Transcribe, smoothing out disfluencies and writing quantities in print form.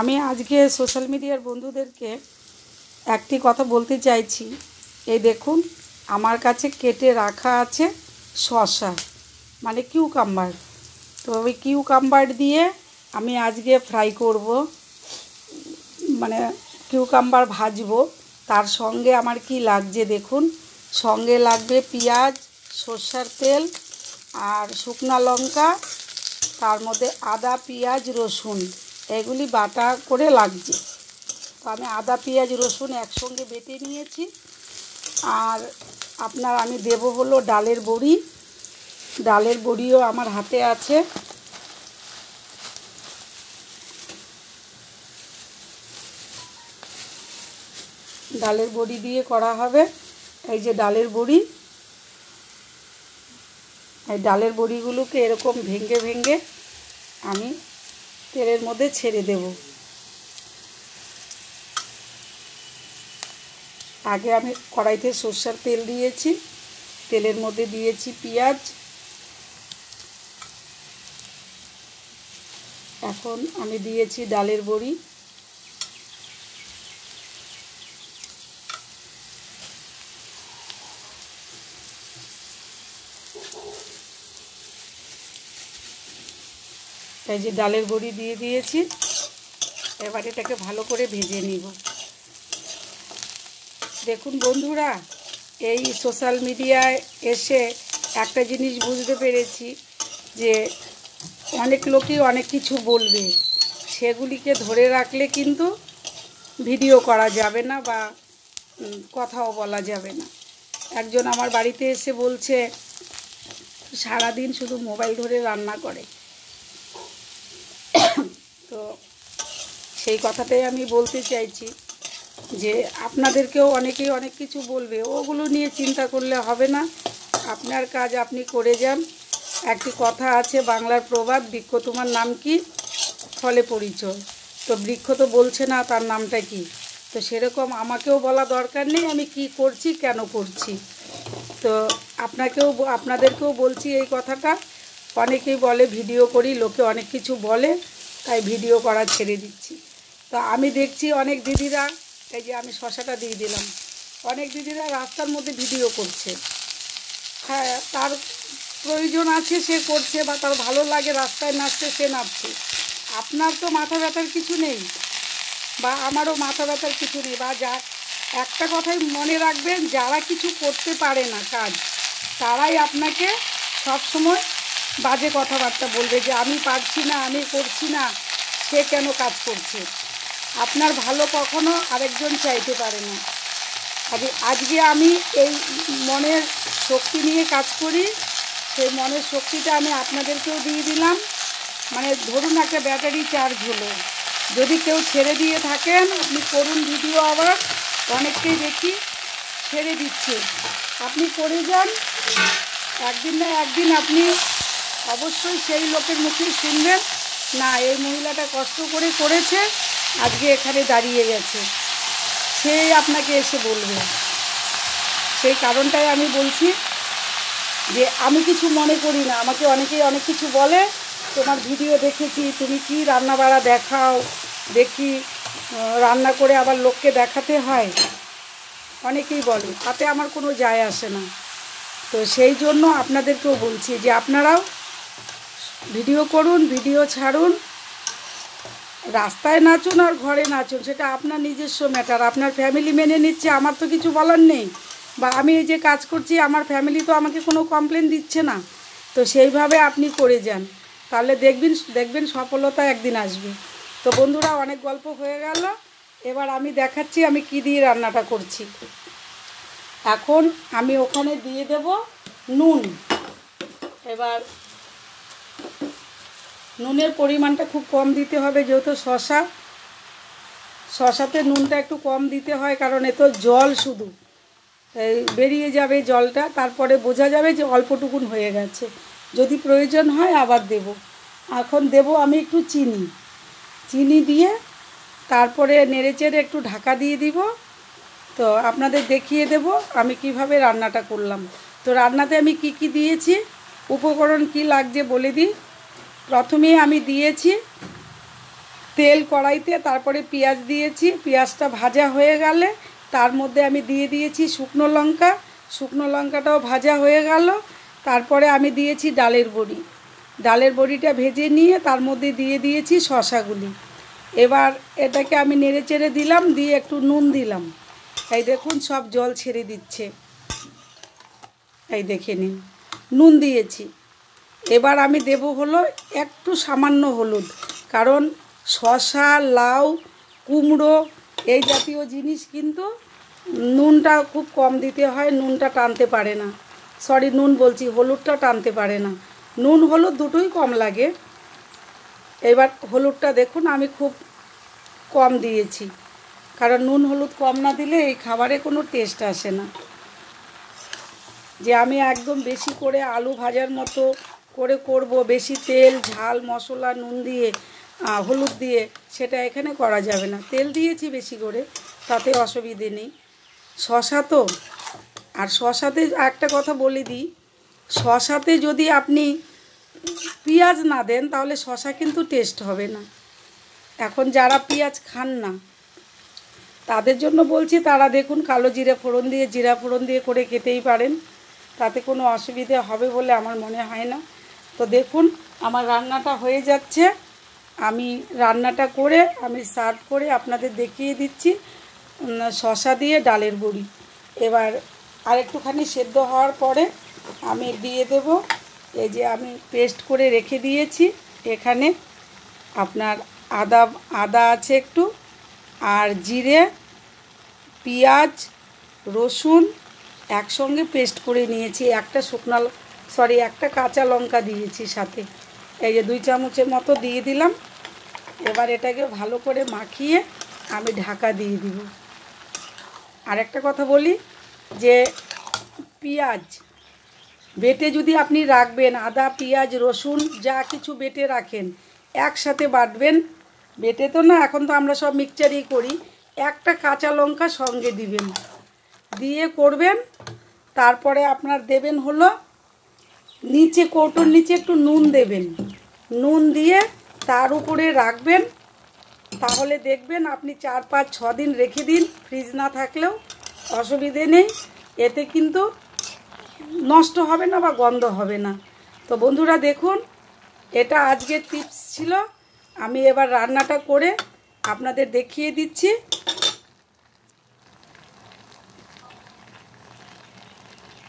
আমি আজকে সোশ্যাল মিডিয়ার বন্ধুদেরকে একটি কথা বলতে চাইছি। এই দেখুন, আমার কাছে কেটে রাখা আছে শসা, মানে কিউকাম্বার। তো ওই কিউকাম্বার দিয়ে আমি আজকে ফ্রাই করব, মানে কিউকাম্বার ভাজবো। তার সঙ্গে আমার কি লাগছে দেখুন, সঙ্গে লাগবে পেঁয়াজ, সরষের তেল আর শুকনো লঙ্কা, তার মধ্যে আদা, পেঁয়াজ, রসুন এগুলি বাটা করে লাগছে। তো আমি আদা, পেঁয়াজ, রসুন একসঙ্গে বেটে নিয়েছি। আর আমি দেব হলো ডালের বড়ি। ডালের বড়িও আমার হাতে আছে। ডালের বড়ি দিয়ে করা হবে। এই যে ডালের বড়ি, এই ডালের বড়িগুলোকে এরকম ভেঙে ভেঙে আমি তেলের মধ্যে ছেড়ে দেব। আগে আমি কড়াইতে সরষের তেল দিয়েছি, তেলের মধ্যে দিয়েছি পেঁয়াজ। এখন আমি দিয়েছি ডালের বড়ি। এই যে ডালের বড়ি দিয়ে দিয়েছি। এবার এটাকে ভালো করে ভেজে নিব। দেখুন বন্ধুরা, এই সোশ্যাল মিডিয়ায় এসে একটা জিনিস বুঝতে পেরেছি যে অনেক লোকই অনেক কিছু বলবে, সেগুলিকে ধরে রাখলে কিন্তু ভিডিও করা যাবে না বা কথাও বলা যাবে না। একজন আমার বাড়িতে এসে বলছে সারাদিন শুধু মোবাইল ধরে রান্না করে। তো সেই কথাটাই আমি বলতে চাইছি যে আপনাদেরকেও অনেকেই অনেক কিছু বলবে, ওগুলো নিয়ে চিন্তা করলে হবে না। আপনার কাজ আপনি করে যান। একটি কথা আছে, বাংলার প্রবাদ, বৃক্ষ তোমার নাম কি, ফলে পরিচয়। তো বৃক্ষ তো বলছে না তার নামটা কি। তো সেরকম আমাকেও বলা দরকার নেই আমি কি করছি, কেন করছি। তো আপনাদেরকেও বলছি এই কথাটা। অনেকেই বলে ভিডিও করি, লোকে অনেক কিছু বলে, তাই ভিডিও করা ছেড়ে দিচ্ছি। তো আমি দেখছি অনেক দিদিরা, এই যে আমি শসাটা দিয়ে দিলাম, অনেক দিদিরা রাস্তার মধ্যে ভিডিও করছে। হ্যাঁ, তার প্রয়োজন আছে সে করছে, বা তার ভালো লাগে রাস্তায় নাচতে সে নাচছে। আপনার তো মাথা ব্যথার কিছু নেই, বা আমারও মাথা ব্যথার কিছু নেই। বা একটা কথাই মনে রাখবেন, যারা কিছু করতে পারে না কাজ, তারাই আপনাকে সবসময় বাজে কথাবার্তা বলবে যে আমি পারছি না, আমি করছি না, সে কেন কাজ করছে। আপনার ভালো কখনো আরেকজন চাইতে পারে না। আজকে আমি এই মনের শক্তি নিয়ে কাজ করি, সেই মনের শক্তিটা আমি আপনাদেরকেও দিয়ে দিলাম। মানে ধরুন একটা ব্যাটারি চার্জ হলো, যদি কেউ ছেড়ে দিয়ে থাকেন আপনি করুন ভিডিও। আবার অনেককেই দেখি ছেড়ে দিচ্ছে, আপনি করে যান। একদিন না একদিন আপনি অবশ্যই সেই লোকের মুখে শুনবেন, না এই মহিলাটা কষ্ট করে করেছে, আজকে এখানে দাঁড়িয়ে গেছে, সেই আপনাকে এসে বলবে। সেই কারণটাই আমি বলছি যে আমি কিছু মনে করি না। আমাকে অনেকেই অনেক কিছু বলে, তোমার ভিডিও দেখেছি, তুমি কি রান্না বাড়া দেখাও, দেখি রান্না করে আবার লোককে দেখাতে হয়, অনেকেই বলে, তাতে আমার কোনো যায় আসে না। তো সেই জন্য আপনাদেরকেও বলছি যে আপনারাও ভিডিও করুন, ভিডিও ছাড়ুন, রাস্তায় নাচুন আর ঘরে নাচুন, সেটা আপনার নিজস্ব ম্যাটার। আপনার ফ্যামিলি মেনে নিচ্ছে, আমার তো কিছু বলার নেই। বা আমি এই যে কাজ করছি, আমার ফ্যামিলি তো আমাকে কোনো কমপ্লেন দিচ্ছে না। তো সেইভাবে আপনি করে যান, তাহলে দেখবেন সফলতা একদিন আসবে। তো বন্ধুরা, অনেক গল্প হয়ে গেল, এবার আমি দেখাচ্ছি আমি কি দিয়ে রান্নাটা করছি। এখন আমি ওখানে দিয়ে দেব নুন। এবার নুনের পরিমাণটা খুব কম দিতে হবে, যেহেতু শসাতে নুনটা একটু কম দিতে হয়, কারণ এ তো জল শুধু এই বেরিয়ে যাবে জলটা, তারপরে বোঝা যাবে যে অল্পটুকুন হয়ে গেছে। যদি প্রয়োজন হয় আবার দেব। এখন দেব আমি একটু চিনি দিয়ে তারপরে নেড়েচেড়ে একটু ঢাকা দিয়ে দিব। তো আপনাদের দেখিয়ে দেব আমি কিভাবে রান্নাটা করলাম। তো রান্নাতে আমি কি কি দিয়েছি, উপকরণ কি লাগছে বলে দিই। প্রথমেই আমি দিয়েছি তেল কড়াইতে, তারপরে পেঁয়াজ দিয়েছি। পেঁয়াজটা ভাজা হয়ে গেলে তার মধ্যে আমি দিয়ে দিয়েছি শুকনো লঙ্কা। শুকনো লঙ্কাটাও ভাজা হয়ে গেল। তারপরে আমি দিয়েছি ডালের বড়ি। ডালের বড়িটা ভেজে নিয়ে তার মধ্যে দিয়ে দিয়েছি শসাগুলি। এবার এটাকে আমি নেড়ে চেড়ে দিলাম, দিয়ে একটু নুন দিলাম। এই দেখুন সব জল ছেড়ে দিচ্ছে, এই দেখে নিন নুন দিয়েছি। এবার আমি দেব হলো একটু সামান্য হলুদ, কারণ শসা, লাউ, কুমড়ো এই জাতীয় জিনিস কিন্তু নুনটা খুব কম দিতে হয়, নুনটা টানতে পারে না। সরি, নুন বলছি, হলুদটা টানতে পারে না। নুন হলুদ দুটোই কম লাগে। এবার হলুদটা দেখুন আমি খুব কম দিয়েছি, কারণ নুন হলুদ কম না দিলে এই খাবারে কোনো টেস্ট আসে না। যে আমি একদম বেশি করে আলু ভাজার মতো করে করব, বেশি তেল ঝাল মশলা নুন দিয়ে হলুদ দিয়ে, সেটা এখানে করা যাবে না। তেল দিয়েছি বেশি করে, তাতে অসুবিধে নেই। শসা তো, আর শসাতে একটা কথা বলে দিই, শসাতে যদি আপনি পেঁয়াজ না দেন তাহলে শসা কিন্তু টেস্ট হবে না। এখন যারা পেঁয়াজ খান না তাদের জন্য বলছি, তারা দেখুন কালো জিরে ফোড়ন দিয়ে, জিরা ফোড়ন দিয়ে করে খেতেই পারেন, তাতে কোনো অসুবিধে হবে বলে আমার মনে হয় না। তো দেখুন আমার রান্নাটা হয়ে যাচ্ছে। আমি রান্নাটা করে আমি সার্ভ করে আপনাদের দেখিয়ে দিচ্ছি শসা দিয়ে ডালের বড়ি। এবার আরেকটুখানি সেদ্ধ হওয়ার পরে আমি দিয়ে দেব এই যে আমি পেস্ট করে রেখে দিয়েছি এখানে, আপনার আদা আছে একটু, আর জিরে, পেঁয়াজ, রসুন একসঙ্গে পেস্ট করে নিয়েছি। একটা কাঁচা লঙ্কা দিয়েছি সাথে, এই যে 2 চামচের মতো দিয়ে দিলাম। এবার এটাকে ভালো করে মাখিয়ে আমি ঢাকা দিয়ে দিব। আর একটা কথা বলি, যে পেঁয়াজ বেটে যদি আপনি রাখবেন, আদা পেঁয়াজ রসুন যা কিছু বেটে রাখেন একসাথে বাটবেন। বেটে তো না, এখন তো আমরা সব মিক্সচারই করি। একটা কাঁচা লঙ্কা সঙ্গে দিবেন, দিয়ে করবেন। তারপরে আপনার দেবেন হলো নিচে, কৌটোর নিচে একটু নুন দেবেন, নুন দিয়ে তার উপরে রাখবেন। তাহলে দেখবেন আপনি 4, 5, 6 দিন রেখে দিন, ফ্রিজ না থাকলেও অসুবিধে নেই, এতে কিন্তু নষ্ট হবে না বা গন্ধ হবে না। তো বন্ধুরা দেখুন, এটা আজকের টিপস ছিল। আমি এবার রান্নাটা করে আপনাদের দেখিয়ে দিচ্ছি।